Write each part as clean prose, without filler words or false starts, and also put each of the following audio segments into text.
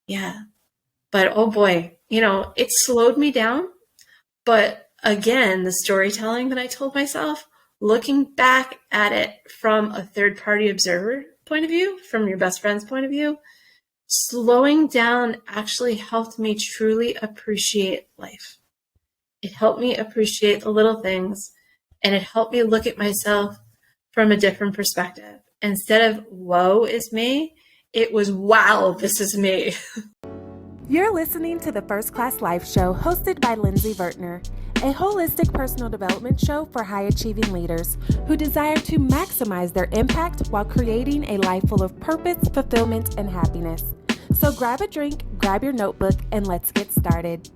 Yeah. But oh boy, it slowed me down. But again, the storytelling that I told myself, looking back at it from a third party observer point of view, from your best friend's point of view, slowing down actually helped me truly appreciate life. It helped me appreciate the little things, and it helped me look at myself from a different perspective. Instead of woe is me, it was wow, this is me. You're listening to the First Class Life Show, hosted by Lindsey Vertner, a holistic personal development show for high-achieving leaders who desire to maximize their impact while creating a life full of purpose, fulfillment, and happiness. So grab a drink, grab your notebook, and let's get started.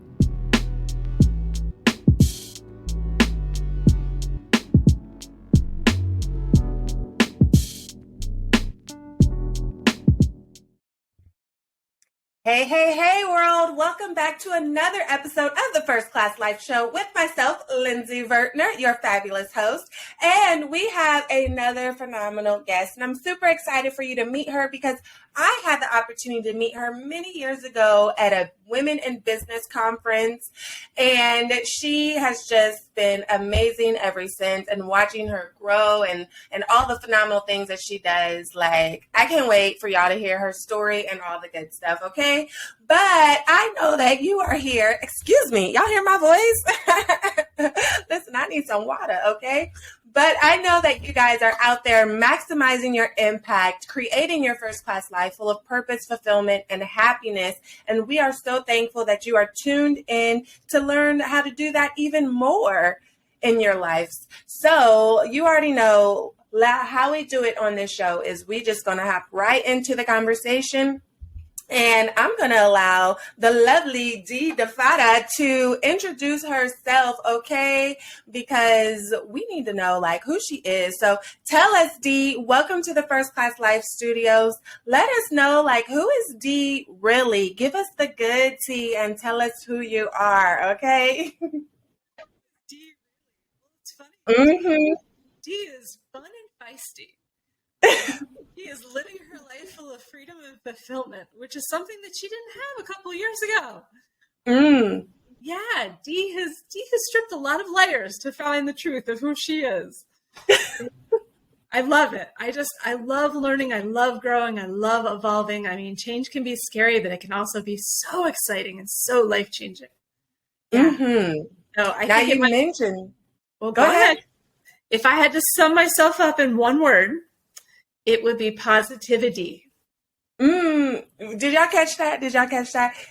Hey, world. Welcome back to another episode of the First Class Life Show with myself, Lindsey Vertner, your fabulous host. And we have another phenomenal guest. And I'm super excited for you to meet her because I had the opportunity to meet her many years ago at a Women in Business conference. And she has just been amazing ever since, and watching her grow and all the phenomenal things that she does. Like, I can't wait for y'all to hear her story and all the good stuff, okay? But I know that you are here. Excuse me, y'all hear my voice? Listen, I need some water, okay? But I know that you guys are out there maximizing your impact, creating your first class life full of purpose, fulfillment, and happiness. And we are so thankful that you are tuned in to learn how to do that even more in your lives. So you already know how we do it on this show is we just going to hop right into the conversation. And I'm going to allow the lovely Dee DiFatta to introduce herself, okay? Because we need to know, like, who she is. So tell us, Dee, welcome to the First Class Life Studios. Let us know, like, who is Dee really? Give us the good tea and tell us who you are, okay? Dee, it's funny. Mm-hmm. Dee is fun and feisty. She is living her life full of freedom and fulfillment, which is something that she didn't have a couple of years ago. Yeah, Dee has stripped a lot of layers to find the truth of who she is. I love it. I love learning. I love growing. I love evolving. I mean, change can be scary, but it can also be so exciting and so life-changing. Yeah. Mm-hmm. So I now think you mentioned. Well, go ahead. If I had to sum myself up in one word, it would be PositiviDee. Did y'all catch that?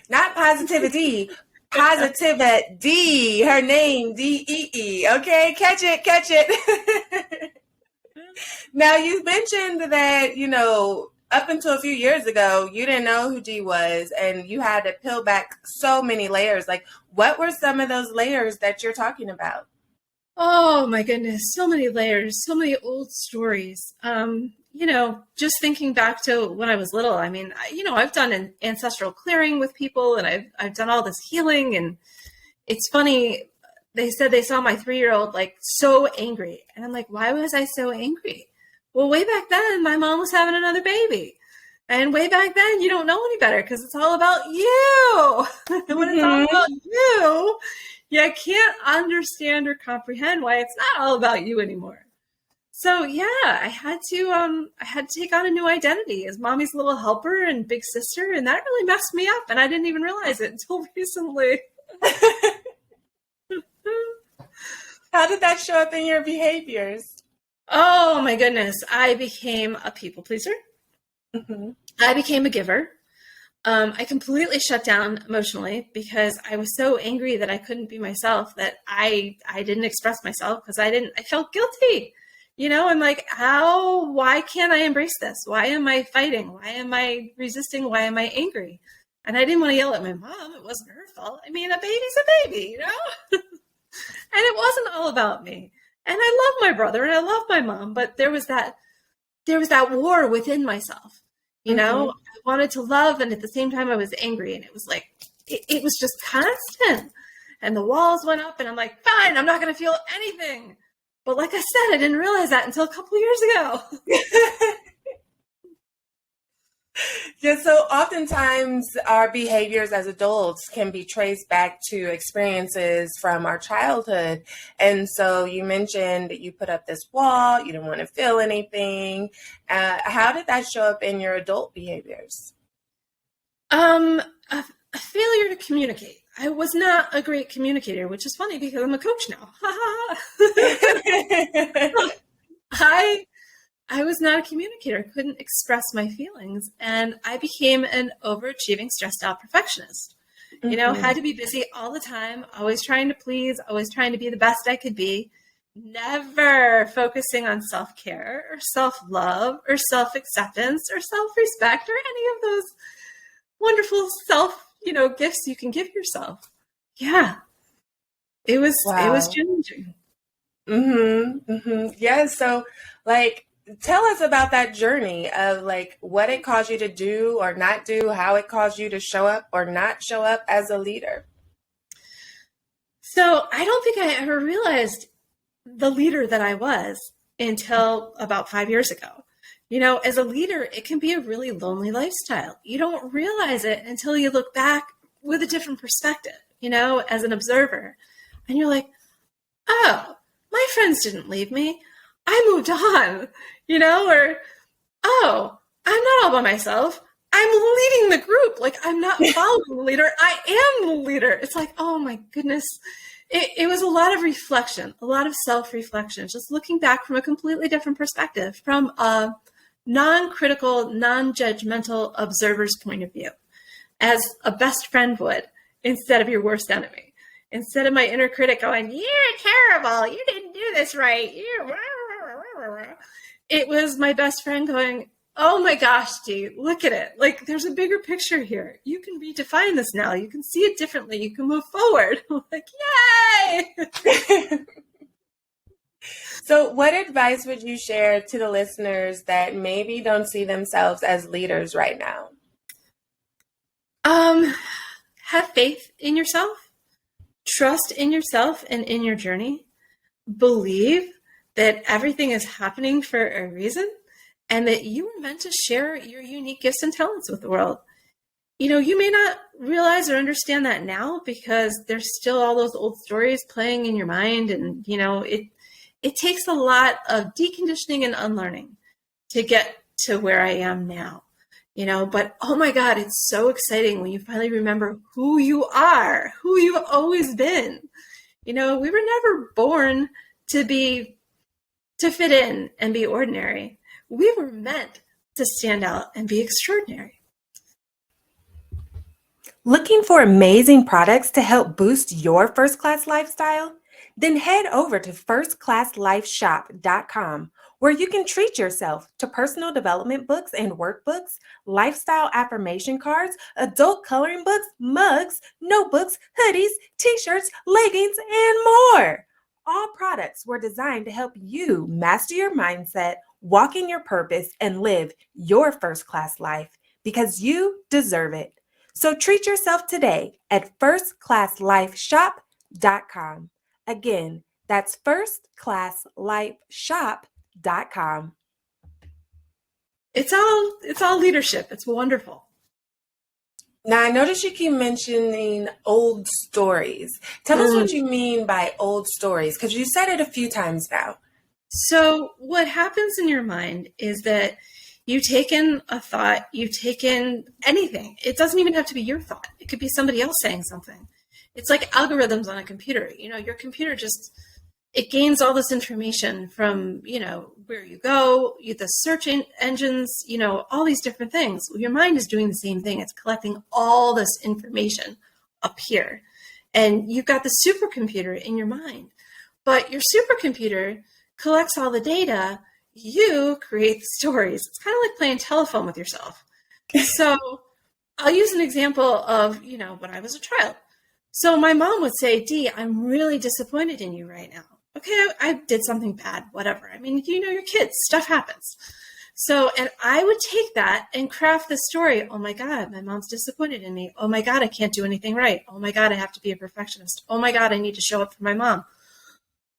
Not PositiviDee. PositiviDee. Her name, D-E-E. Okay, catch it. Now, you mentioned that, up until a few years ago, you didn't know who Dee was, and you had to peel back so many layers. Like, what were some of those layers that you're talking about? Oh my goodness, so many layers, so many old stories. Just thinking back to when I was little, I mean, I've done an ancestral clearing with people, and I've done all this healing, and it's funny, they said they saw my 3-year-old like so angry, and I'm like, why was I so angry? Well, way back then, my mom was having another baby, and way back then, you don't know any better because it's all about you. And when it's all about you can't understand or comprehend why it's not all about you anymore. So yeah, I had to take on a new identity as mommy's little helper and big sister, and that really messed me up, and I didn't even realize it until recently. How did that show up in your behaviors? Oh my goodness, I became a people pleaser. Mm-hmm. I became a giver. I completely shut down emotionally because I was so angry that I couldn't be myself, that I didn't express myself because I felt guilty. I'm like, why can't I embrace this? Why am I fighting? Why am I resisting? Why am I angry? And I didn't want to yell at my mom. It wasn't her fault. I mean, a baby's a baby, And it wasn't all about me. And I love my brother and I love my mom, but there was that war within myself. I wanted to love, and at the same time I was angry, and it was like, it was just constant. And the walls went up, and I'm like, fine, I'm not going to feel anything. But like I said, I didn't realize that until a couple of years ago. Yeah, so oftentimes our behaviors as adults can be traced back to experiences from our childhood. And so you mentioned that you put up this wall, you didn't want to feel anything. How did that show up in your adult behaviors? Um, a failure to communicate. I was not a great communicator, which is funny because I'm a coach now. I I was not a communicator. I couldn't express my feelings, and I became an overachieving, stressed out perfectionist. Had to be busy all the time, always trying to please, always trying to be the best I could be, never focusing on self-care or self-love or self-acceptance or self-respect or any of those wonderful gifts you can give yourself. Yeah, it was Wow. challenging. Yeah. So, like, tell us about that journey of like what it caused you to do or not do, how it caused you to show up or not show up as a leader. So I don't think I ever realized the leader that I was until about 5 years ago. As a leader, it can be a really lonely lifestyle. You don't realize it until you look back with a different perspective, as an observer. And you're like, oh, my friends didn't leave me. I moved on, or, oh, I'm not all by myself. I'm leading the group. Like, I'm not following the leader. I am the leader. It's like, oh my goodness. It was a lot of reflection, a lot of self-reflection, just looking back from a completely different perspective, from a non-critical, non-judgmental observer's point of view, as a best friend would, instead of your worst enemy. Instead of my inner critic going, you're terrible, you didn't do this right, it was my best friend going, oh my gosh, Dee, look at it. Like, there's a bigger picture here. You can redefine this now. You can see it differently. You can move forward. I'm like, yay! So, what advice would you share to the listeners that maybe don't see themselves as leaders right now? Have faith in yourself. Trust in yourself and in your journey. Believe that everything is happening for a reason and that you were meant to share your unique gifts and talents with the world. You may not realize or understand that now because there's still all those old stories playing in your mind. And, it takes a lot of deconditioning and unlearning to get to where I am now. But oh my God, it's so exciting when you finally remember who you are, who you've always been. We were never born to fit in and be ordinary. We were meant to stand out and be extraordinary. Looking for amazing products to help boost your first class lifestyle? Then head over to firstclasslifeshop.com, where you can treat yourself to personal development books and workbooks, lifestyle affirmation cards, adult coloring books, mugs, notebooks, hoodies, t-shirts, leggings, and more. All products were designed to help you master your mindset, walk in your purpose, and live your first class life because you deserve it. So treat yourself today at firstclasslifeshop.com. Again, that's firstclasslifeshop.com. It's all leadership. It's wonderful. Now, I noticed you keep mentioning old stories. Tell us what you mean by old stories, because you said it a few times now. So what happens in your mind is that you take in a thought, you take in anything. It doesn't even have to be your thought. It could be somebody else saying something. It's like algorithms on a computer. Your computer it gains all this information from, where you go, the search engines, all these different things. Your mind is doing the same thing. It's collecting all this information up here. And you've got the supercomputer in your mind. But your supercomputer collects all the data. You create the stories. It's kind of like playing telephone with yourself. So I'll use an example of, when I was a child. So my mom would say, Dee, I'm really disappointed in you right now. Okay, I did something bad, whatever. I mean, your kids, stuff happens. So, and I would take that and craft the story. Oh my God, my mom's disappointed in me. Oh my God, I can't do anything right. Oh my God, I have to be a perfectionist. Oh my God, I need to show up for my mom.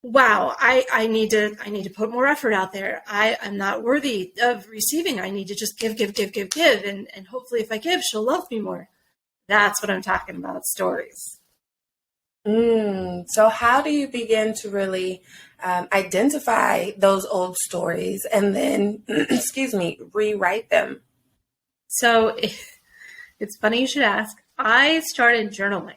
wow, I need to put more effort out there. I'm not worthy of receiving. I need to just give. And hopefully if I give, she'll love me more. That's what I'm talking about, stories. So how do you begin to really identify those old stories and then, excuse me, rewrite them? So it's funny you should ask. I started journaling.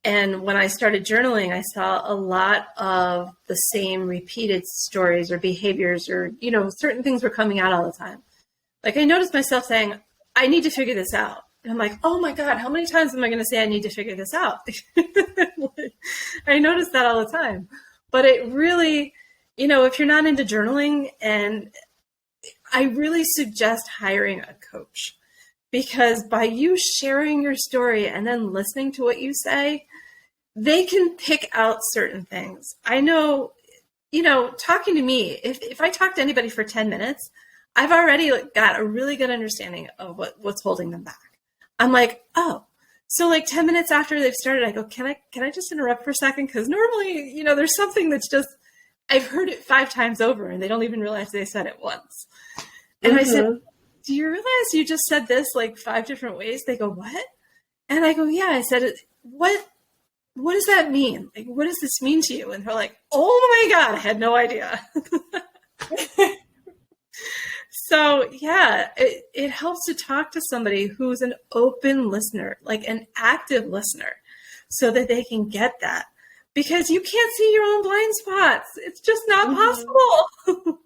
And when I started journaling, I saw a lot of the same repeated stories or behaviors or, certain things were coming out all the time. Like I noticed myself saying, I need to figure this out. And I'm like, oh my God, how many times am I going to say I need to figure this out? I noticed that all the time. But it really, if you're not into journaling, and I really suggest hiring a coach, because by you sharing your story and then listening to what you say, they can pick out certain things. I know, talking to me, if I talk to anybody for 10 minutes, I've already got a really good understanding of what's holding them back. I'm like, oh, so 10 minutes after they've started, I go, can I just interrupt for a second? Because normally, there's something that's just, I've heard it 5 times over and they don't even realize they said it once. And I said, do you realize you just said this 5 different ways? They go, what? And I go, yeah. I said, what does that mean? What does this mean to you? And they're like, oh my God, I had no idea. So yeah, it helps to talk to somebody who's an open listener, an active listener, so that they can get that. Because you can't see your own blind spots. It's just not possible.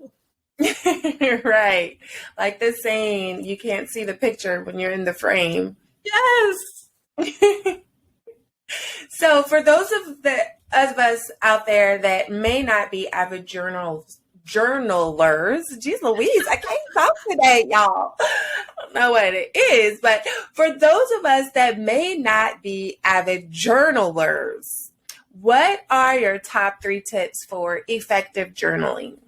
Right. Like the saying, you can't see the picture when you're in the frame. Yes. So for those of us out there that may not be avid journalers, geez Louise, I can't talk today, y'all. I don't know what it is, but for those of us that may not be avid journalers, what are your top 3 tips for effective journaling?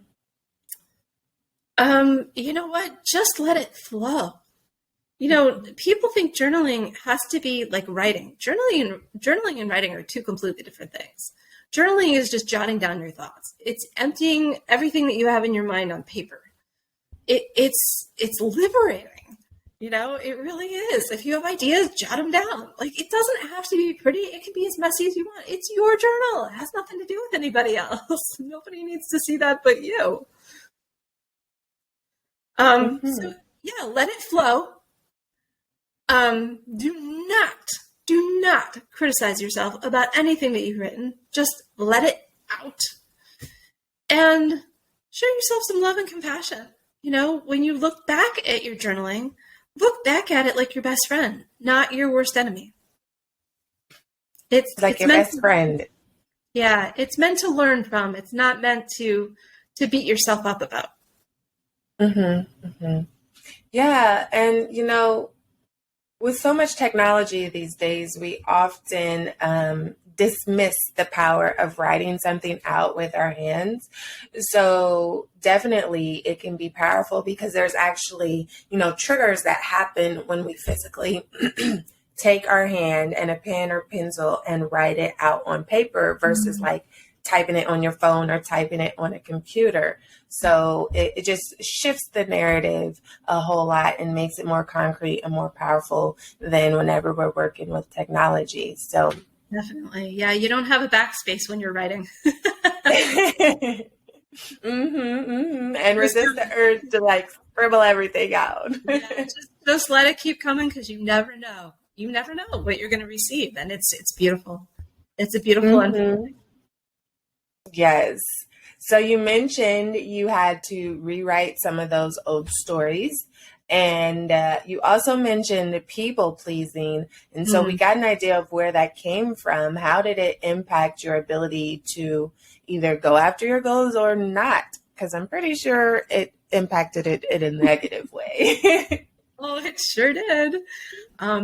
You know what? Just let it flow. People think journaling has to be like writing. Journaling and writing are 2 completely different things. Journaling is just jotting down your thoughts. It's emptying everything that you have in your mind on paper. It's liberating. It really is. If you have ideas, jot them down. It doesn't have to be pretty. It can be as messy as you want. It's your journal. It has nothing to do with anybody else. Nobody needs to see that but you. So yeah, let it flow. Do not criticize yourself about anything that you've written. Just let it out and show yourself some love and compassion. When you look back at your journaling, look back at it like your best friend, not your worst enemy. It's your best friend. Yeah, it's meant to learn from. It's not meant to beat yourself up about. Yeah, and with so much technology these days, we often dismiss the power of writing something out with our hands. So definitely it can be powerful because there's actually, triggers that happen when we physically take our hand and a pen or pencil and write it out on paper versus typing it on your phone or typing it on a computer. So it just shifts the narrative a whole lot and makes it more concrete and more powerful than whenever we're working with technology. So definitely. Yeah, you don't have a backspace when you're writing. And resist the urge to scribble everything out. Yeah, just let it keep coming because you never know. You never know what you're going to receive. And it's beautiful. It's a beautiful unfolding. Yes. So you mentioned you had to rewrite some of those old stories. And you also mentioned people pleasing. And so we got an idea of where that came from. How did it impact your ability to either go after your goals or not? Because I'm pretty sure it impacted it in a negative way. Oh, it sure did.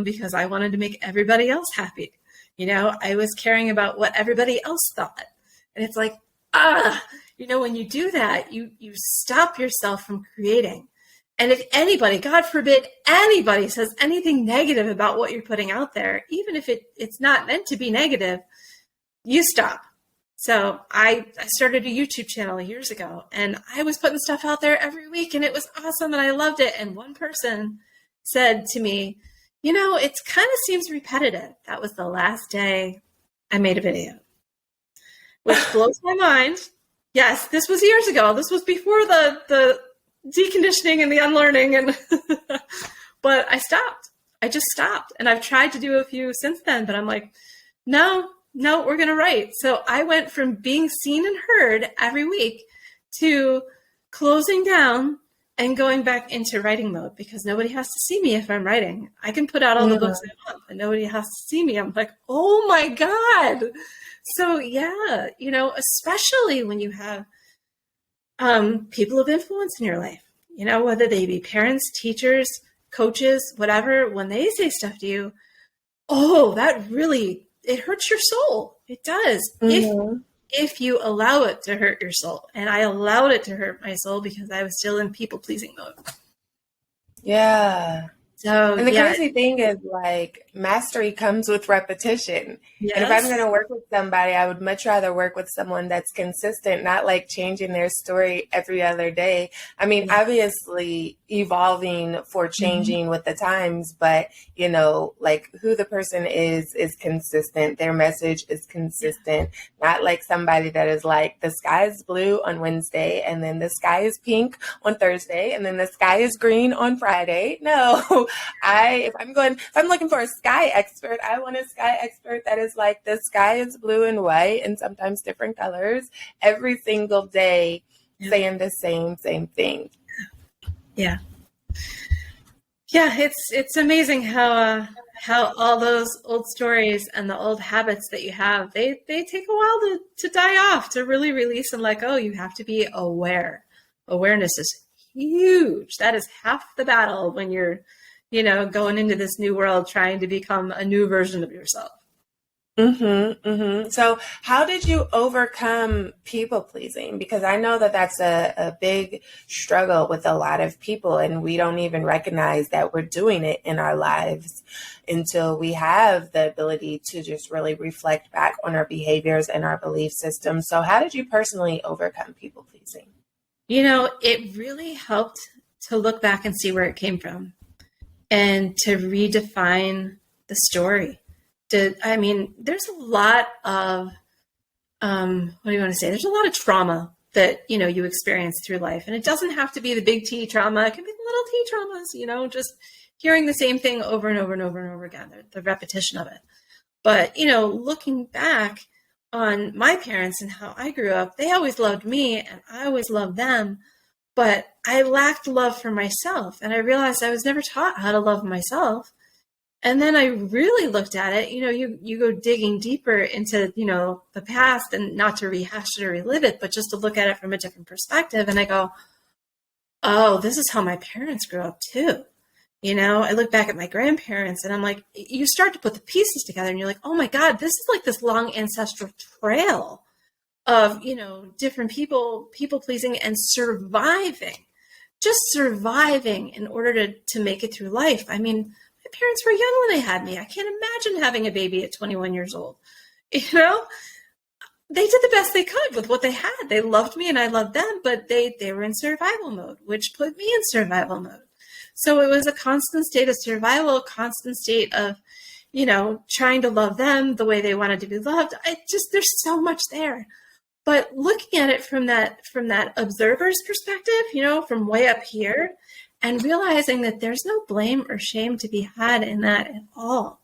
Because I wanted to make everybody else happy. I was caring about what everybody else thought. And it's like, when you do that, you stop yourself from creating. And if anybody, God forbid, anybody says anything negative about what you're putting out there, even if it's not meant to be negative, you stop. So I started a YouTube channel years ago, and I was putting stuff out there every week, and it was awesome, and I loved it. And one person said to me, it kind of seems repetitive. That was the last day I made a video, which blows my mind. Yes, this was years ago. This was before the deconditioning and the unlearning, and but I stopped. I just stopped, and I've tried to do a few since then, but I'm like, no, we're going to write. So I went from being seen and heard every week to closing down and going back into writing mode, because nobody has to see me if I'm writing. I can put out all the books I want, but nobody has to see me. I'm like, oh my God. So yeah, especially when you have people of influence in your life, whether they be parents, teachers, coaches, whatever, when they say stuff to you, that really, it hurts your soul. It does. If you allow it to hurt your soul. And I allowed it to hurt my soul because I was still in people-pleasing mode. Yeah. So, and the crazy thing is, like, mastery comes with repetition. Yes. And if I'm going to work with somebody, I would much rather work with someone that's consistent, not like changing their story every other day. I mean, obviously evolving for changing with the times, but, like who the person is consistent. Their message is consistent, not like somebody that is like, the sky is blue on Wednesday, and then the sky is pink on Thursday, and then the sky is green on Friday. No. If I'm looking for a sky expert, I want a sky expert that is like, the sky is blue and white and sometimes different colors every single day, saying the same thing. Yeah. Yeah. It's amazing how all those old stories and the old habits that you have, they take a while to die off, to really release, and like, you have to be aware. Awareness is huge. That is half the battle when you're going into this new world, trying to become a new version of yourself. So how did you overcome people pleasing? Because I know that that's a big struggle with a lot of people, and we don't even recognize that we're doing it in our lives until we have the ability to just really reflect back on our behaviors and our belief systems. So how did you personally overcome people pleasing? It really helped to look back and see where it came from, and to redefine the story. There's a lot of, what do you want to say? There's a lot of trauma that, you experience through life. And it doesn't have to be the big T trauma. It can be the little T traumas, just hearing the same thing over and over and over and over again, the repetition of it. But, looking back on my parents and how I grew up, they always loved me and I always loved them. But I lacked love for myself, and I realized I was never taught how to love myself. And then I really looked at it, you go digging deeper into, the past, and not to rehash it or relive it, but just to look at it from a different perspective. And I go, this is how my parents grew up too. I look back at my grandparents, and I'm like, you start to put the pieces together, and you're like, oh my God, this is like this long ancestral trail of, different people pleasing and surviving in order to make it through life. I mean, my parents were young when they had me. I can't imagine having a baby at 21 years old. They did the best they could with what they had. They loved me and I loved them, but they were in survival mode, which put me in survival mode. So it was a constant state of survival, a constant state of, trying to love them the way they wanted to be loved. There's so much there. But looking at it from that observer's perspective, from way up here, and realizing that there's no blame or shame to be had in that at all.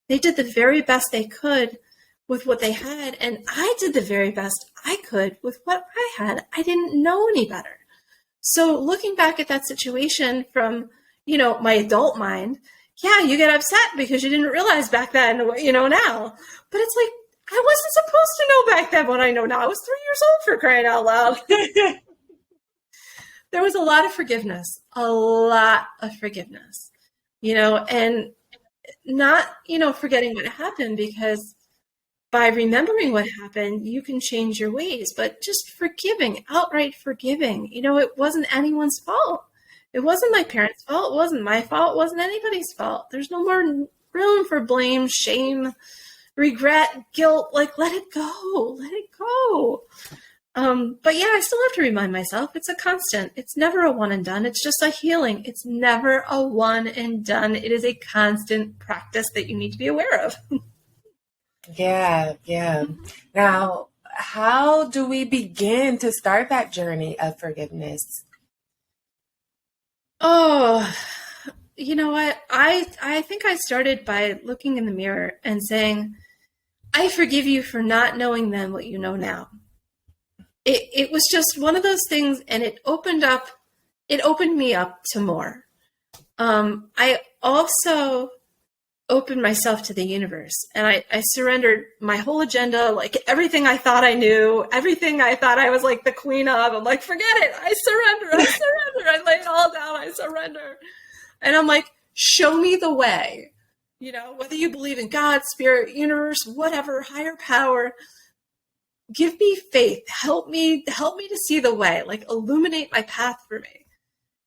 They did the very best they could with what they had, and I did the very best I could with what I had. I didn't know any better. So looking back at that situation from, my adult mind, yeah, you get upset because you didn't realize back then, now. But it's like, I wasn't supposed to know back then what I know now. I was 3 years old, for crying out loud. There was a lot of forgiveness, and not, forgetting what happened, because by remembering what happened, you can change your ways, but just forgiving, outright forgiving. It wasn't anyone's fault. It wasn't my parents' fault. It wasn't my fault. It wasn't anybody's fault. There's no more room for blame, shame, regret, guilt, like let it go, let it go. But yeah, I still have to remind myself it's a constant. It's never a one and done. It's just a healing. It's never a one and done. It is a constant practice that you need to be aware of. Yeah, yeah. Now, how do we begin to start that journey of forgiveness? Oh, you know what? I think I started by looking in the mirror and saying, I forgive you for not knowing then what you know now. It was just one of those things, and it opened me up to more. I also opened myself to the universe, and I surrendered my whole agenda, like everything I thought I knew, everything I thought I was like the queen of. I'm like, forget it. I surrender. I lay it all down. I surrender. And I'm like, show me the way. You know, whether you believe in God, spirit, universe, whatever, higher power, give me faith. Help me to see the way, like illuminate my path for me.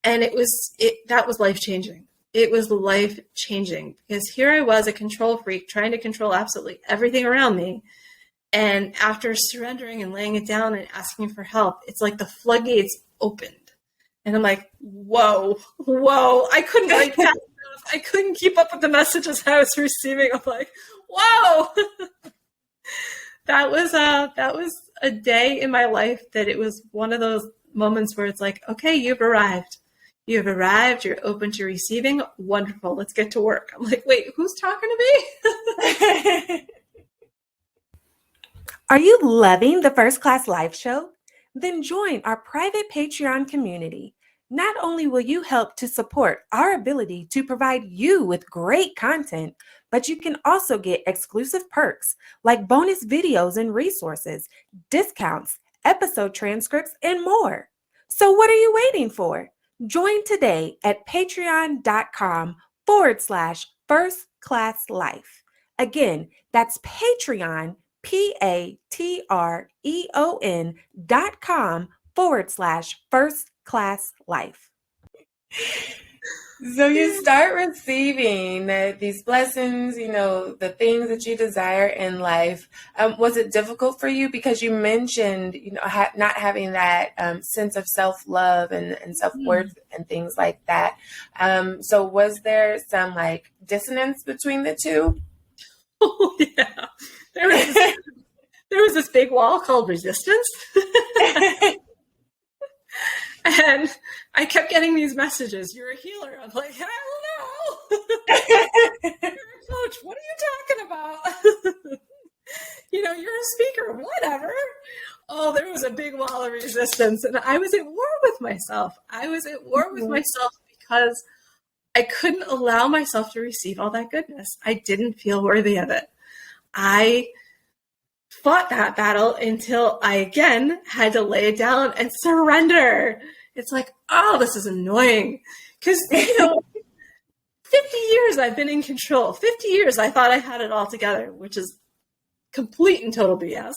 And that was life-changing. It was life-changing because here I was, a control freak, trying to control absolutely everything around me. And after surrendering and laying it down and asking for help, it's like the floodgates opened. And I'm like, whoa, I couldn't write fast enough. I couldn't keep up with the messages I was receiving. I'm like, whoa. That was a day in my life that it was one of those moments where it's like, okay, you've arrived. You've arrived. You're open to receiving. Wonderful. Let's get to work. I'm like, wait, who's talking to me? Are you loving the First Class Life Show? Then join our private Patreon community. Not only will you help to support our ability to provide you with great content, but you can also get exclusive perks like bonus videos and resources, discounts, episode transcripts, and more. So what are you waiting for? Join today at patreon.com/firstclasslife. Again, that's Patreon, patreon.com/firstclasslife. So you start receiving these blessings, the things that you desire in life. Was it difficult for you? Because you mentioned, not having that sense of self-love and self-worth and things like that. So was there some like dissonance between the two? Oh, yeah. There was this big wall called resistance. And I kept getting these messages. You're a healer. I'm like, I don't know. You're a coach. What are you talking about? You're a speaker. Whatever. Oh, there was a big wall of resistance. And I was at war with myself. Because I couldn't allow myself to receive all that goodness. I didn't feel worthy of it. I fought that battle until I again had to lay it down and surrender. It's like, oh, this is annoying. Because, 50 years I've been in control. 50 years I thought I had it all together, which is complete and total BS.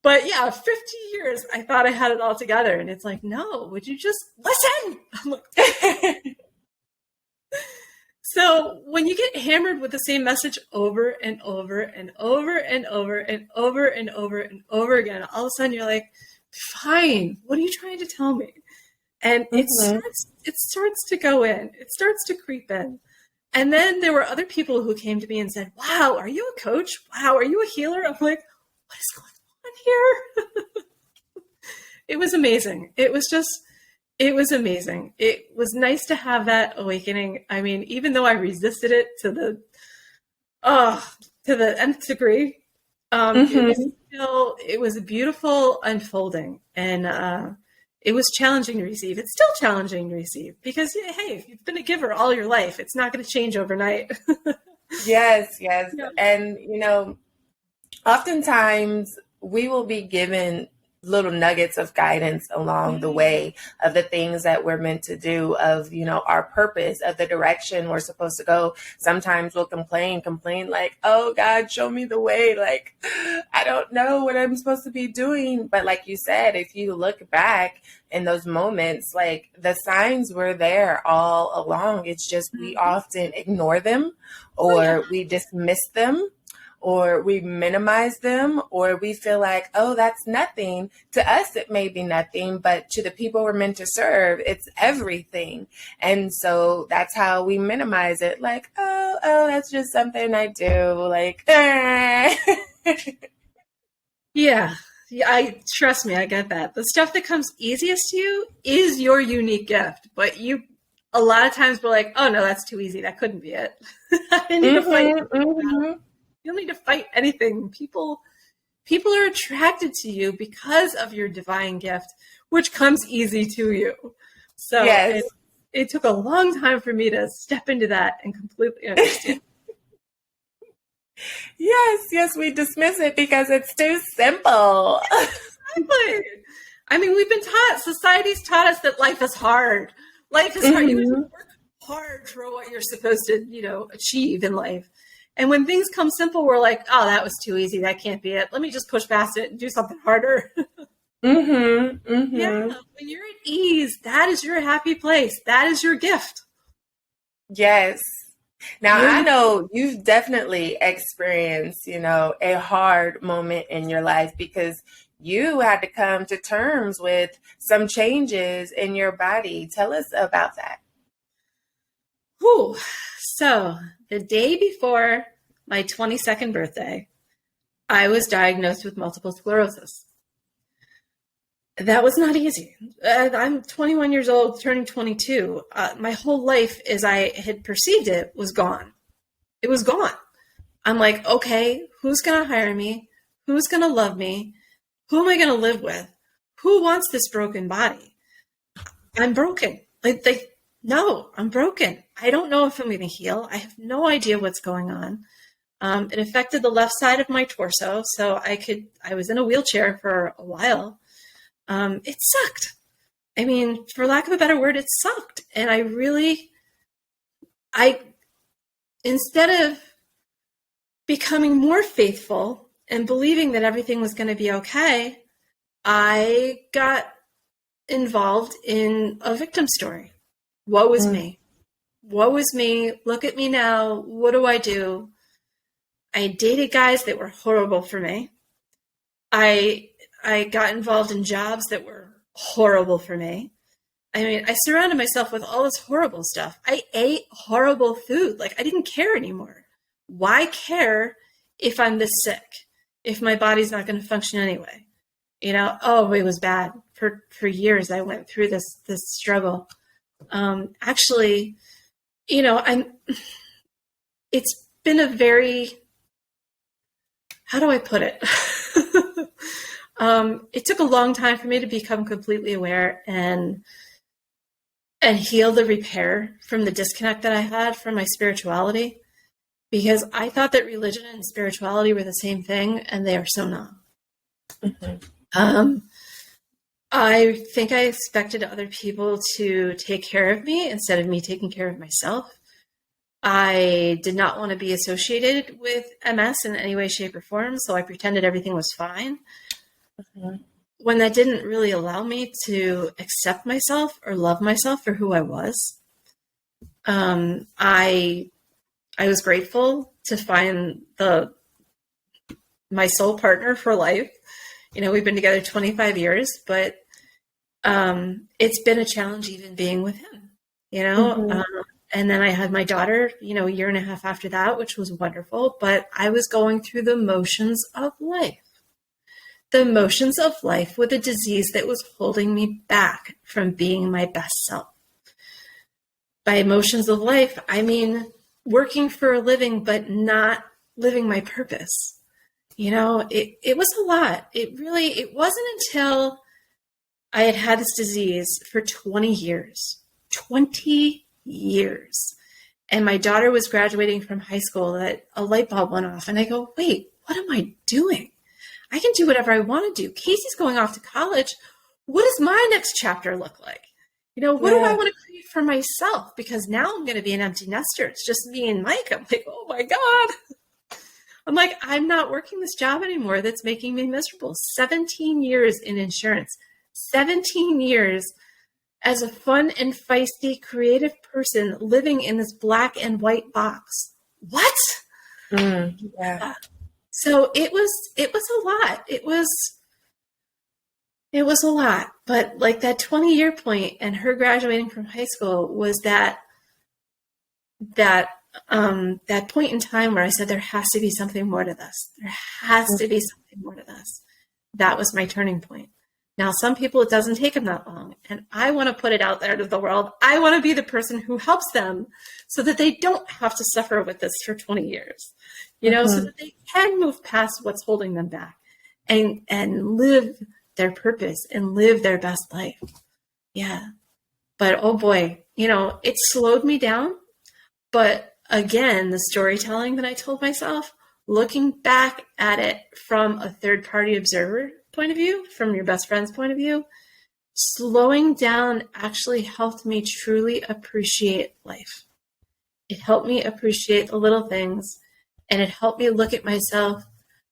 But yeah, 50 years I thought I had it all together. And it's like, no, would you just listen? I'm like, so when you get hammered with the same message over and over and over and over and over and over and over again, all of a sudden you're like, fine, what are you trying to tell me? And it starts to go in. It starts to creep in. And then there were other people who came to me and said, wow, are you a coach? Wow, are you a healer? I'm like, what is going on here? It was amazing. It was amazing. It was nice to have that awakening. I mean, even though I resisted it to the nth degree, it was a beautiful unfolding, and it was challenging to receive. It's still challenging to receive because, hey, if you've been a giver all your life, it's not going to change overnight. Yes. Yeah. And, oftentimes we will be given little nuggets of guidance along the way of the things that we're meant to do, of, our purpose, of the direction we're supposed to go. Sometimes we'll complain like, oh God, show me the way. Like, I don't know what I'm supposed to be doing. But like you said, if you look back in those moments, like the signs were there all along. It's just, we often ignore them or we dismiss them, or we minimize them, or we feel like, oh, that's nothing. To us, it may be nothing, but to the people we're meant to serve, it's everything. And so that's how we minimize it. Like, oh, that's just something I do. Like, Yeah. Yeah, trust me, I get that. The stuff that comes easiest to you is your unique gift, but you a lot of times we're like, oh no, that's too easy. That couldn't be it. I didn't need to fight. You don't need to fight anything. People are attracted to you because of your divine gift, which comes easy to you. So yes. it took a long time for me to step into that and completely understand. Yes, we dismiss it because it's too simple. Exactly. I mean, we've been taught, society's taught us that life is hard. Life is hard. You have to work hard for what you're supposed to, achieve in life. And when things come simple, we're like, oh, that was too easy. That can't be it. Let me just push past it and do something harder. Yeah, when you're at ease, that is your happy place. That is your gift. Yes. Now, I know you've definitely experienced, a hard moment in your life because you had to come to terms with some changes in your body. Tell us about that. Whew. So the day before my 22nd birthday, I was diagnosed with multiple sclerosis. That was not easy. I'm 21 years old, turning 22. My whole life, as I had perceived it, was gone. It was gone. I'm like, okay, who's going to hire me? Who's going to love me? Who am I going to live with? Who wants this broken body? I'm broken. No, I'm broken. I don't know if I'm going to heal. I have no idea what's going on. It affected the left side of my torso, so I was in a wheelchair for a while. It sucked. I mean, for lack of a better word, it sucked. And instead of becoming more faithful and believing that everything was going to be okay, I got involved in a victim story. Woe is me. Woe is me. Look at me now. What do I do? I dated guys that were horrible for me. I got involved in jobs that were horrible for me. I mean, I surrounded myself with all this horrible stuff. I ate horrible food. Like, I didn't care anymore. Why care if I'm this sick? If my body's not going to function anyway? Oh, it was bad. For years, I went through this struggle. Actually, it's been a very, how do I put it? It took a long time for me to become completely aware and heal the repair from the disconnect that I had from my spirituality, because I thought that religion and spirituality were the same thing, and they are so not. I think I expected other people to take care of me instead of me taking care of myself. I did not want to be associated with MS in any way, shape, or form, so I pretended everything was fine. When that didn't really allow me to accept myself or love myself for who I was. I was grateful to find my soul partner for life. We've been together 25 years, but it's been a challenge even being with him, and then I had my daughter, a year and a half after that, which was wonderful, but I was going through the motions of life. The motions of life with a disease that was holding me back from being my best self. By motions of life, I mean working for a living, but not living my purpose. It was a lot. It wasn't until I had this disease for 20 years, 20 years. And my daughter was graduating from high school that a light bulb went off. And I go, wait, what am I doing? I can do whatever I want to do. Casey's going off to college. What does my next chapter look like? What do I want to create for myself? Because now I'm going to be an empty nester. It's just me and Mike. I'm like, oh my God. I'm like, I'm not working this job anymore. That's making me miserable. 17 years in insurance, 17 years as a fun and feisty creative person living in this black and white box. What? So it was a lot. It was a lot. But like that 20-year point and her graduating from high school was that point in time where I said there has to be something more to this. There has to be something more to this. That was my turning point. Now, some people, it doesn't take them that long. And I want to put it out there to the world. I want to be the person who helps them so that they don't have to suffer with this for 20 years, so that they can move past what's holding them back and live their purpose and live their best life. Yeah. But oh boy, it slowed me down. But again, the storytelling that I told myself, looking back at it from a third-party observer point of view, from your best friend's point of view, slowing down actually helped me truly appreciate life. It helped me appreciate the little things, and it helped me look at myself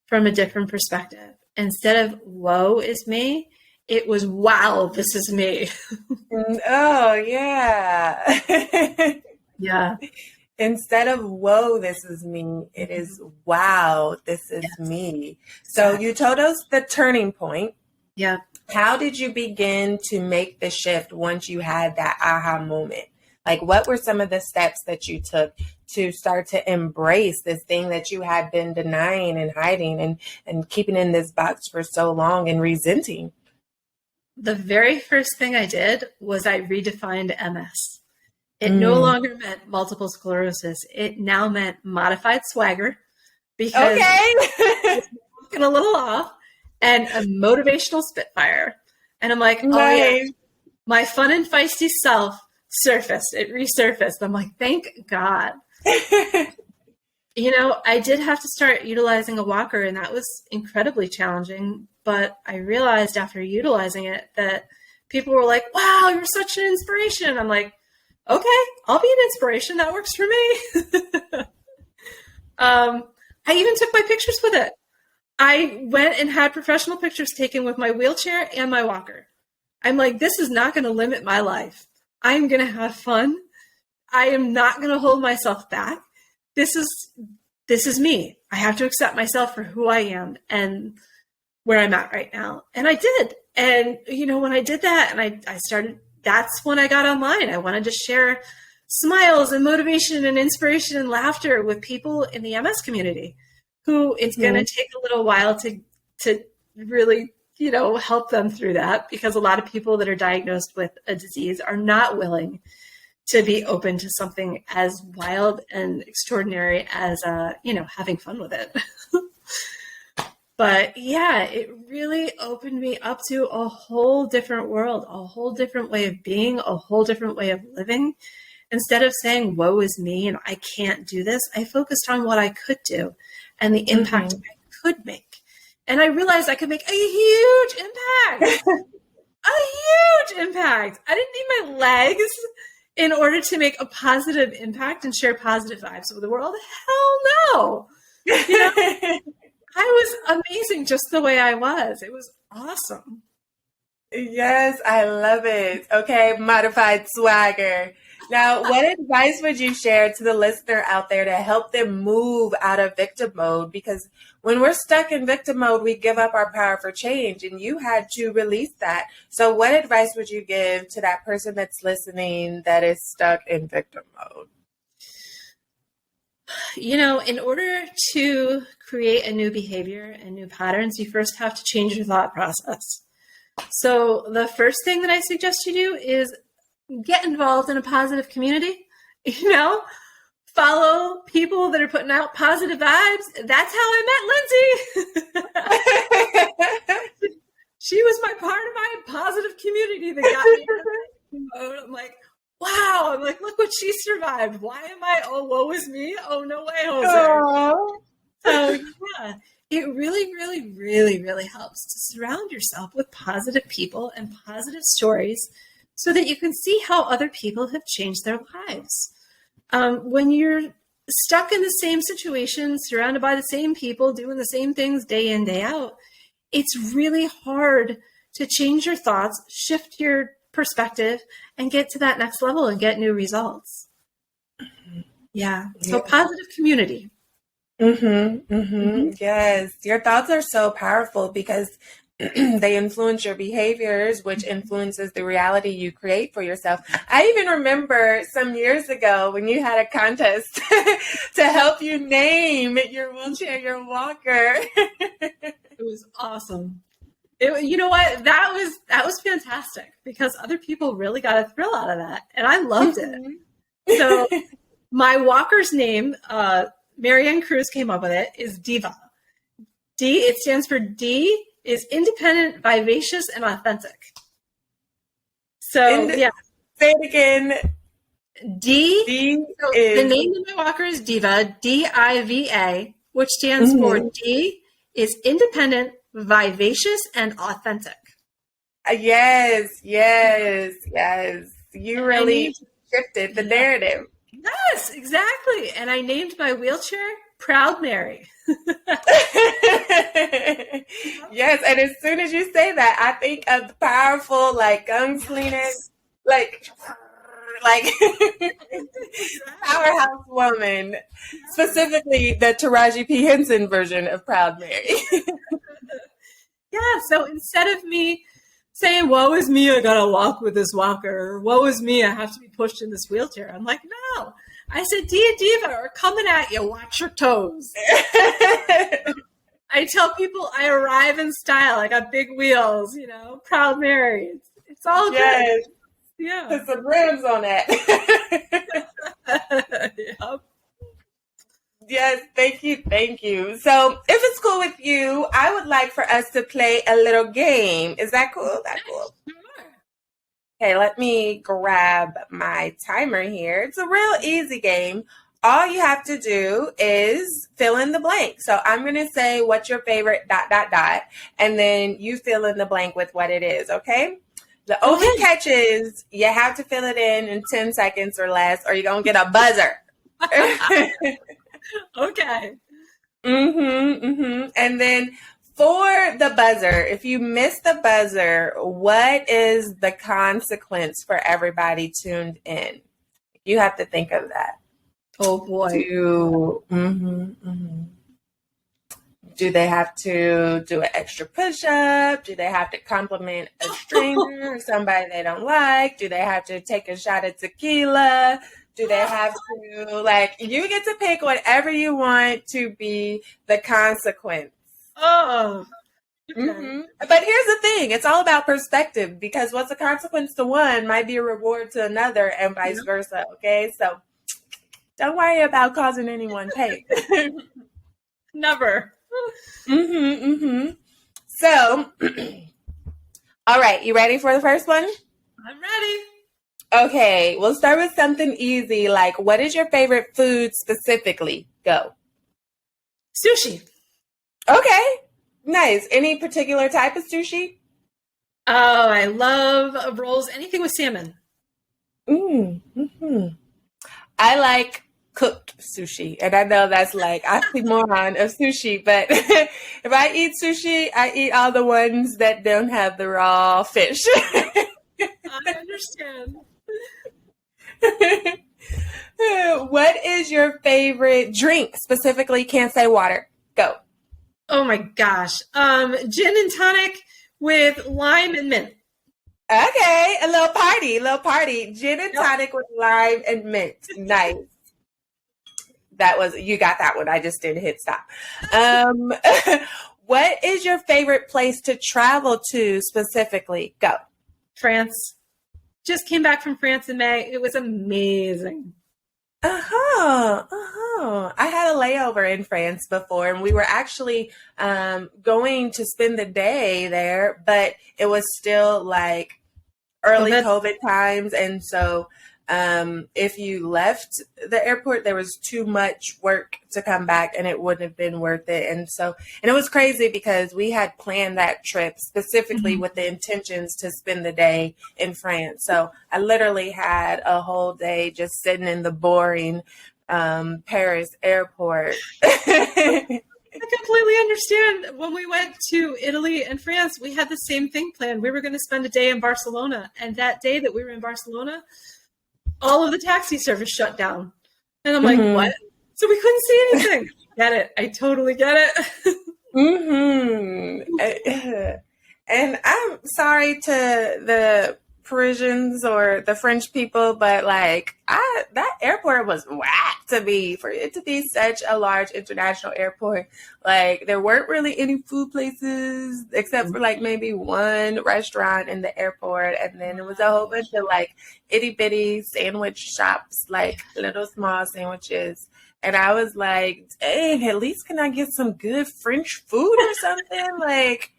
from a different perspective. Instead of woe is me, it was wow, this is me. Oh, yeah. Yeah. Instead of whoa, this is me, it is wow, this is me. So you told us the turning point. Yeah. How did you begin to make the shift once you had that aha moment? Like, what were some of the steps that you took to start to embrace this thing that you had been denying and hiding and keeping in this box for so long and resenting? The very first thing I did was I redefined MS. It no longer meant multiple sclerosis. It now meant modified swagger because it's walking a little off, and a motivational spitfire. And I'm like, oh yeah, my fun and feisty self surfaced. It resurfaced. I'm like, thank God. I did have to start utilizing a walker, and that was incredibly challenging. But I realized after utilizing it that people were like, wow, you're such an inspiration. I'm like, okay, I'll be an inspiration. That works for me. I even took my pictures with it. I went and had professional pictures taken with my wheelchair and my walker. I'm like, this is not going to limit my life. I'm going to have fun. I am not going to hold myself back. This is me. I have to accept myself for who I am and where I'm at right now. And I did. And, when I did that and I started, that's when I got online. I wanted to share smiles and motivation and inspiration and laughter with people in the MS community who it's going to take a little while to really, help them through that, because a lot of people that are diagnosed with a disease are not willing to be open to something as wild and extraordinary as, having fun with it. But yeah, it really opened me up to a whole different world, a whole different way of being, a whole different way of living. Instead of saying, woe is me and I can't do this, I focused on what I could do and the impact I could make. And I realized I could make a huge impact. A huge impact. I didn't need my legs in order to make a positive impact and share positive vibes with the world. Hell no. I was amazing just the way I was. It was awesome. Yes, I love it. Okay, modified swagger. Now, what advice would you share to the listener out there to help them move out of victim mode? Because when we're stuck in victim mode, we give up our power for change, and you had to release that. So what advice would you give to that person that's listening that is stuck in victim mode? In order to create a new behavior and new patterns, you first have to change your thought process. So the first thing that I suggest you do is get involved in a positive community. Follow people that are putting out positive vibes. That's how I met Lindsey. She was part of my positive community that got me in mode. I'm like, wow. I'm like, look what she survived. Why am I? Oh, woe is me. Oh, no way, Jose. Aww. So yeah, it really, really, really, really helps to surround yourself with positive people and positive stories so that you can see how other people have changed their lives. When you're stuck in the same situation, surrounded by the same people, doing the same things day in, day out, it's really hard to change your thoughts, shift your perspective, and get to that next level and get new results. Yeah. So positive community. Mm-hmm. Hmm. Mm-hmm. Yes. Your thoughts are so powerful because they influence your behaviors, which influences the reality you create for yourself. I even remember some years ago when you had a contest to help you name your wheelchair, your walker. It was awesome. You know what? That was fantastic because other people really got a thrill out of that, and I loved it. Mhm. So my walker's name, Marianne Cruz came up with it, is Diva. D, it stands for D is independent, vivacious, and authentic. So yeah, Say it again. D. D So the is. name of my walker is Diva, Diva, which stands for Mhm. D is independent, vivacious, and authentic. Yes, yes, yes. You And I really named, shifted the yeah, narrative. yes, exactly. And I named my wheelchair Proud Mary. Yes, and as soon as you say that, I think of the powerful, like gunslinger, Yes. like, like Exactly. powerhouse woman. Specifically, the Taraji P Henson version of Proud Mary. Yeah, so instead of me saying, woe is me, I gotta walk with this walker, or woe is me, I have to be pushed in this wheelchair, I'm like, no. I said, Dia Diva are coming at you, watch your toes. I tell people I arrive in style, I got big wheels, Proud Mary. It's all good. Yes, Yeah. put some rims on that. Yep. Yes, thank you, thank you. So, if it's cool with you, I would like for us to play a little game. Is that cool? That cool? Sure. Okay, let me grab my timer here. It's a real easy game. All you have to do is fill in the blank. So I'm going to say what's your favorite ... and then you fill in the blank with what it is, okay? The only Okay. catch is you have to fill it in 10 seconds or less, or you're going to get a buzzer. Okay. And then for the buzzer, if you miss the buzzer, what is the consequence for everybody tuned in? You have to think of that. Oh boy. Do they have to do an extra push-up? Do they have to compliment a stranger or somebody they don't like? Do they have to take a shot of tequila? Do they have to, you get to pick whatever you want to be the consequence. Oh. Okay. But here's the thing. It's all about perspective because what's a consequence to one might be a reward to another and vice versa. Okay. So don't worry about causing anyone pain. Never. So, all right. You ready for the first one? I'm ready. Okay. We'll start with something easy. Like, what is your favorite food specifically? Go. Sushi. Okay. Nice. Any particular type of sushi? Oh, I love rolls. Anything with salmon. I like cooked sushi, and I know that's like oxymoron of sushi, but if I eat sushi, I eat all the ones that don't have the raw fish. I understand. What is your favorite drink? Specifically, can't say water. Go. Oh my gosh. Gin and tonic with lime and mint. Okay, a little party. Gin and tonic with lime and mint. Nice. You got that one. I just didn't hit stop. What is your favorite place to travel to specifically? Go. France. Just came back from France in May. It was amazing. I had a layover in France before, and we were actually going to spend the day there, but it was still like early COVID times, and so if you left the airport, there was too much work to come back, and it wouldn't have been worth it. And it was crazy because we had planned that trip specifically with the intentions to spend the day in France. So I literally had a whole day just sitting in the boring Paris airport. I completely understand. When we went to Italy and France, we had the same thing planned. We were going to spend a day in Barcelona, and that day that we were in Barcelona, all of the taxi service shut down. And I'm like, what? So we couldn't see anything. get it. I totally get it. And I'm sorry to the Parisians or the French people, but like that airport was whack to me for it to be such a large international airport. Like there weren't really any food places except for like maybe one restaurant in the airport, and then it was a whole bunch of like itty bitty sandwich shops, like little small sandwiches. And I was like, dang, at least can I get some good French food or something? Like,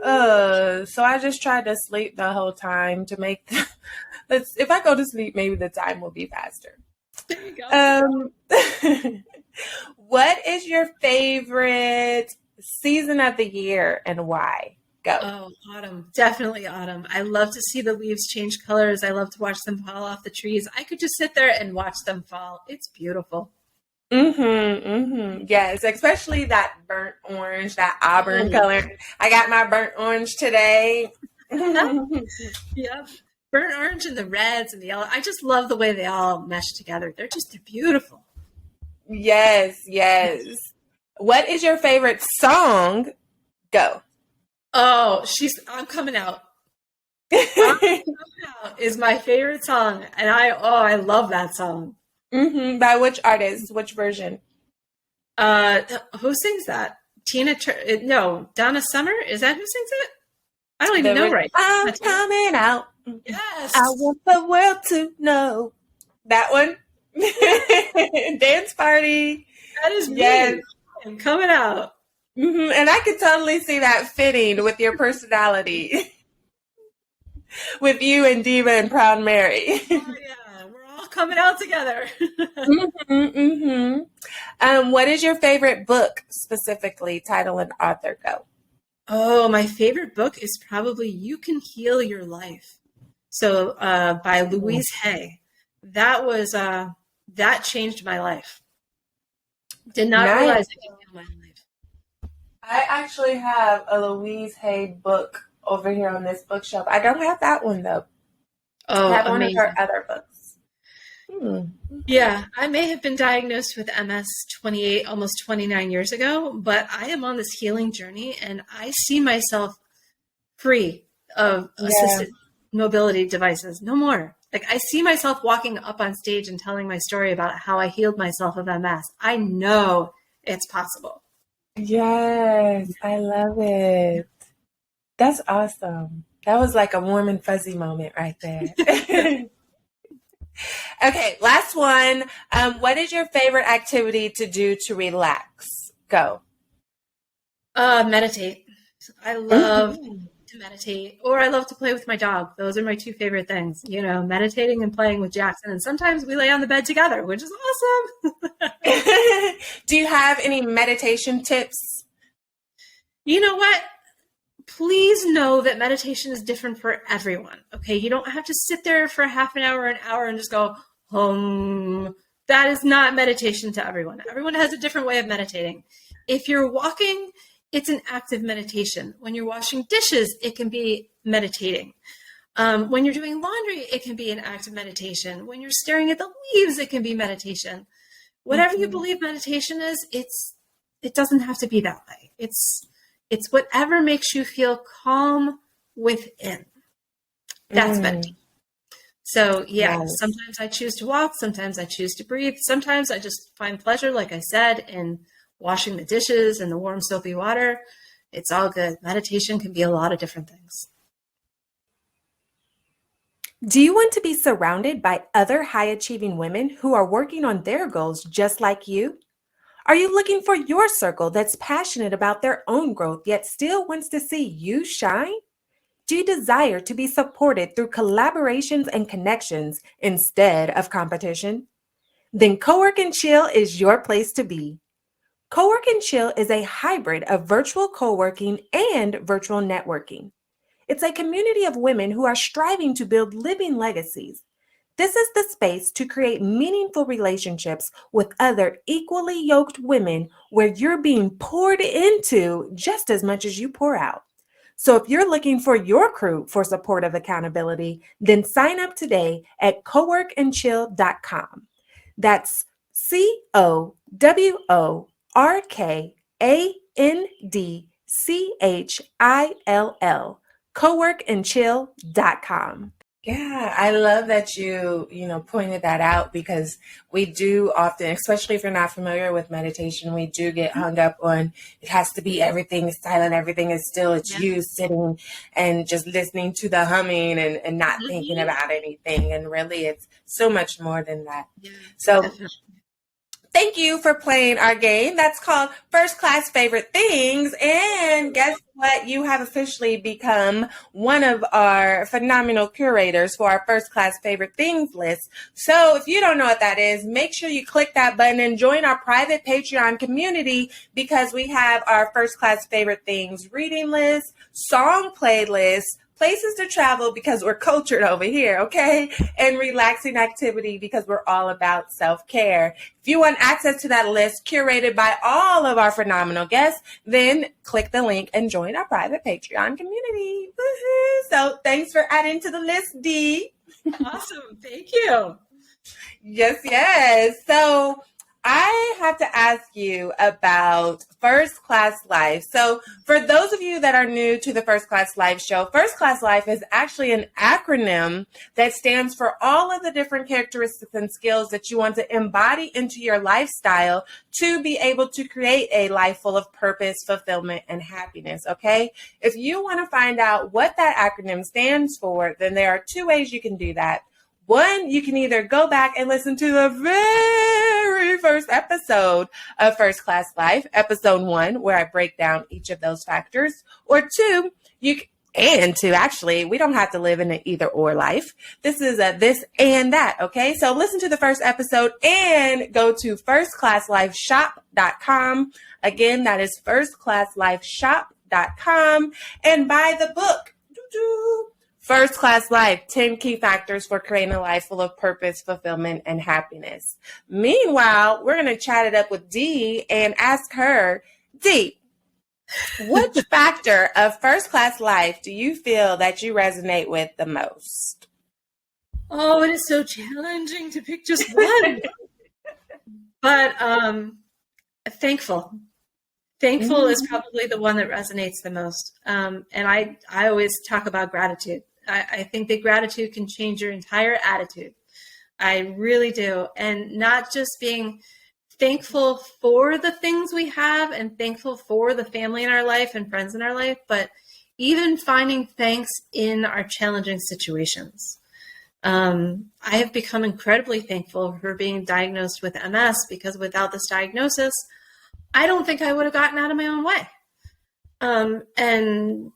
so I just tried to sleep the whole time to make if I go to sleep, maybe the time will be faster. There you go. What is your favorite season of the year and why? Go. Oh, autumn. Definitely autumn. I love to see the leaves change colors. I love to watch them fall off the trees. I could just sit there and watch them fall. It's beautiful. Yes, especially that burnt orange, that auburn color. I got my burnt orange today. Yeah. Burnt orange and the reds and the yellow. I just love the way they all mesh together. They're beautiful. Yes. What is your favorite song? Go. Oh, I'm coming out. I'm coming out is my favorite song. And I love that song. By which artist? Which version? Who sings that? Donna Summer? Is that who sings it? I don't even know right. I'm coming out. Yes. I want the world to know. That one? Dance party. That is me. I'm coming out. And I could totally see that fitting with your personality. With you and Diva and Proud Mary. Oh, yeah. Coming out together. What is your favorite book, specifically, title and author? Go. Oh, my favorite book is probably You Can Heal Your Life. So by Louise Hay. That was that changed my life. Did not realize it could heal my life. I actually have a Louise Hay book over here on this bookshelf. I don't have that one though. Oh, I have amazing. one of her other books. Yeah, I may have been diagnosed with MS 28, almost 29 years ago, but I am on this healing journey and I see myself free of assisted mobility devices. No more. Like I see myself walking up on stage and telling my story about how I healed myself of MS. I know it's possible. Yes, I love it. That's awesome. That was like a warm and fuzzy moment right there. Okay, last one. What is your favorite activity to do to relax? Go. Meditate. I love to meditate, or I love to play with my dog. Those are my two favorite things, meditating and playing with Jackson. And sometimes we lay on the bed together, which is awesome. Do you have any meditation tips? You know what? Please know that meditation is different for everyone. Okay. You don't have to sit there for half an hour, and just go, That is not meditation to everyone. Everyone has a different way of meditating. If you're walking, it's an active meditation. When you're washing dishes, it can be meditating. When you're doing laundry, it can be an active meditation. When you're staring at the leaves, it can be meditation. Whatever you believe meditation is, it doesn't have to be that way. It's whatever makes you feel calm within. That's meditation. So Sometimes I choose to walk. Sometimes I choose to breathe. Sometimes I just find pleasure, like I said, in washing the dishes in the warm soapy water. It's all good. Meditation can be a lot of different things. Do you want to be surrounded by other high-achieving women who are working on their goals just like you? Are you looking for your circle that's passionate about their own growth yet still wants to see you shine? Do you desire to be supported through collaborations and connections instead of competition? Then Cowork and Chill is your place to be. Cowork and Chill is a hybrid of virtual co-working and virtual networking. It's a community of women who are striving to build living legacies. This is the space to create meaningful relationships with other equally yoked women where you're being poured into just as much as you pour out. So if you're looking for your crew for supportive accountability, then sign up today at coworkandchill.com. That's COWORKandChill.com. RKANDCHILL, coworkandchill.com. Yeah, I love that you pointed that out, because we do often, especially if you're not familiar with meditation, we do get hung up on it has to be everything is silent, everything is still. It's you sitting and just listening to the humming and not thinking about anything. And really, it's so much more than that. Yeah, so definitely. Thank you for playing our game. That's called First Class Favorite Things. And guess what? You have officially become one of our phenomenal curators for our First Class Favorite Things list. So if you don't know what that is, make sure you click that button and join our private Patreon community, because we have our First Class Favorite Things reading list, song playlist, places to travel because we're cultured over here, okay? And relaxing activity because we're all about self-care. If you want access to that list curated by all of our phenomenal guests, then click the link and join our private Patreon community. Woo-hoo. So thanks for adding to the list, Dee. Awesome. Thank you. Yes. So I have to ask you about First Class Life. So for those of you that are new to the First Class Life show, First Class Life is actually an acronym that stands for all of the different characteristics and skills that you want to embody into your lifestyle to be able to create a life full of purpose, fulfillment, and happiness, okay? If you want to find out what that acronym stands for, then there are two ways you can do that. One, you can either go back and listen to the very first episode of First Class Life, episode 1, where I break down each of those factors. Or two, we don't have to live in an either or life. This is a this and that, okay? So listen to the first episode and go to firstclasslifeshop.com. Again, that is firstclasslifeshop.com, and buy the book. First Class Life, 10 Key Factors for Creating a Life Full of Purpose, Fulfillment, and Happiness. Meanwhile, we're going to chat it up with Dee and ask her, Dee, which factor of First Class Life do you feel that you resonate with the most? Oh, it is so challenging to pick just one. But thankful. Thankful is probably the one that resonates the most. And I always talk about gratitude. I think that gratitude can change your entire attitude. I really do. And not just being thankful for the things we have and thankful for the family in our life and friends in our life, but even finding thanks in our challenging situations. I have become incredibly thankful for being diagnosed with MS, because without this diagnosis, I don't think I would have gotten out of my own way. And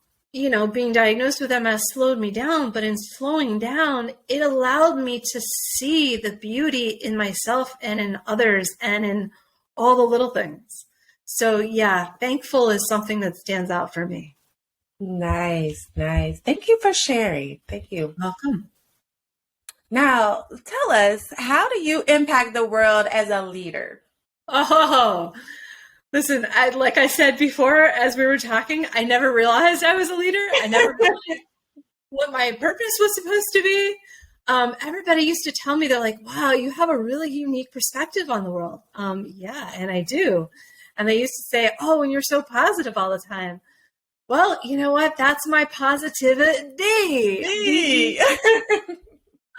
being diagnosed with MS slowed me down, but in slowing down, it allowed me to see the beauty in myself and in others and in all the little things. So yeah, thankful is something that stands out for me. Nice. Thank you for sharing. Thank you. Welcome. Now, tell us, how do you impact the world as a leader? Oh, listen, like I said before, as we were talking, I never realized I was a leader. I never realized what my purpose was supposed to be. Everybody used to tell me, they're like, wow, you have a really unique perspective on the world. Yeah, and I do. And they used to say, oh, and you're so positive all the time. Well, you know what? That's my PositiviDee.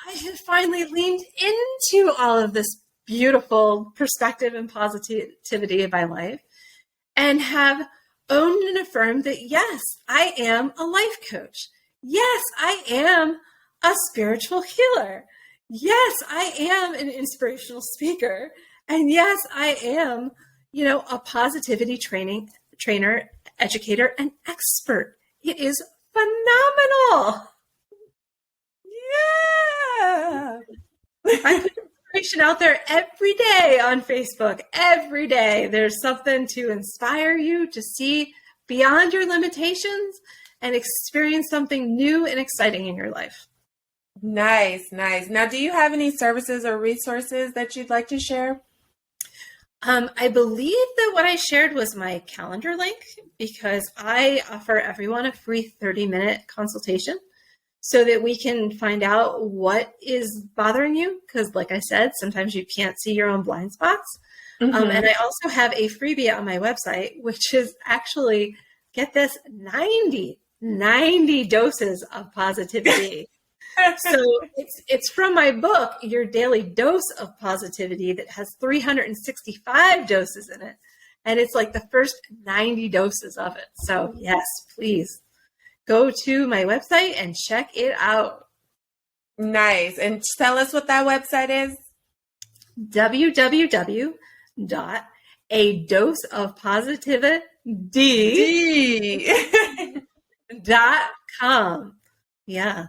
I have finally leaned into all of this beautiful perspective and positivity in my life, and have owned and affirmed that, yes, I am a life coach. Yes, I am a spiritual healer. Yes, I am an inspirational speaker. And yes, I am, a positivity trainer, educator, and expert. It is phenomenal. Yeah. I put information out there every day on Facebook. Every day there's something to inspire you to see beyond your limitations and experience something new and exciting in your life. Nice. Now, do you have any services or resources that you'd like to share? I believe that what I shared was my calendar link, because I offer everyone a free 30-minute consultation so that we can find out what is bothering you. Because like I said, sometimes you can't see your own blind spots. And I also have a freebie on my website, which is actually, get this, 90 doses of positivity. So it's from my book, Your Daily Dose of Positivity, that has 365 doses in it. And it's like the first 90 doses of it. So yes, please go to my website and check it out. Nice. And tell us what that website is. www.adoseofpositivity.com. Yeah.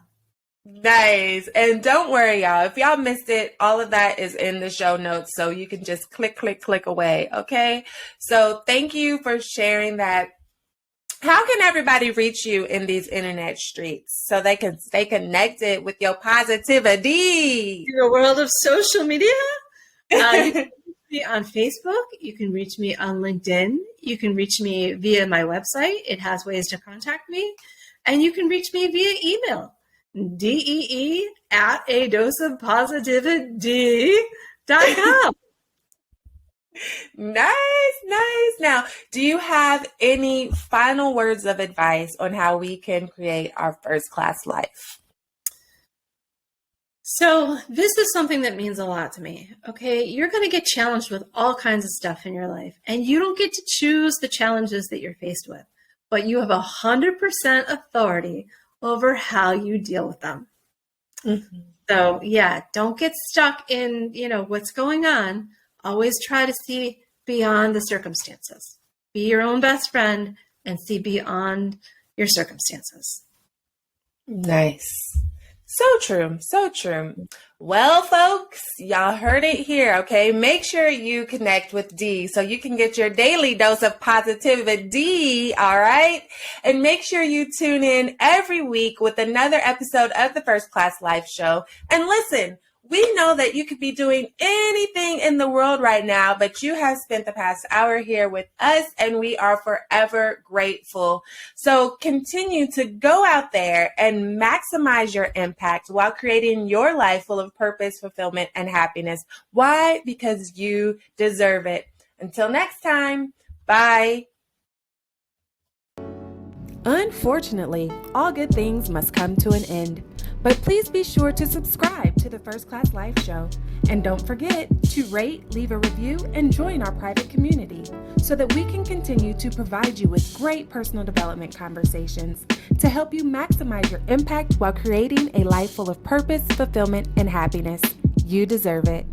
Nice. And don't worry, y'all. If y'all missed it, all of that is in the show notes. So you can just click away. Okay. So thank you for sharing that. How can everybody reach you in these internet streets so they can stay connected with your positivity? In the world of social media, you can reach me on Facebook. You can reach me on LinkedIn. You can reach me via my website. It has ways to contact me. And you can reach me via email, DEE@adoseofpositivity.com. Nice. Now, do you have any final words of advice on how we can create our first class life? So this is something that means a lot to me. Okay, you're going to get challenged with all kinds of stuff in your life, and you don't get to choose the challenges that you're faced with, but you have 100% authority over how you deal with them. So yeah, don't get stuck in, what's going on. Always try to see beyond the circumstances. Be your own best friend and see beyond your circumstances. Nice. So true. Well, folks, y'all heard it here, okay? Make sure you connect with Dee so you can get your daily dose of positivity, all right? And make sure you tune in every week with another episode of the First Class Life Show. And listen, we know that you could be doing anything in the world right now, but you have spent the past hour here with us, and we are forever grateful. So continue to go out there and maximize your impact while creating your life full of purpose, fulfillment, and happiness. Why? Because you deserve it. Until next time, bye. Unfortunately, all good things must come to an end. But please be sure to subscribe to the First Class Life Show. And don't forget to rate, leave a review, and join our private community so that we can continue to provide you with great personal development conversations to help you maximize your impact while creating a life full of purpose, fulfillment, and happiness. You deserve it.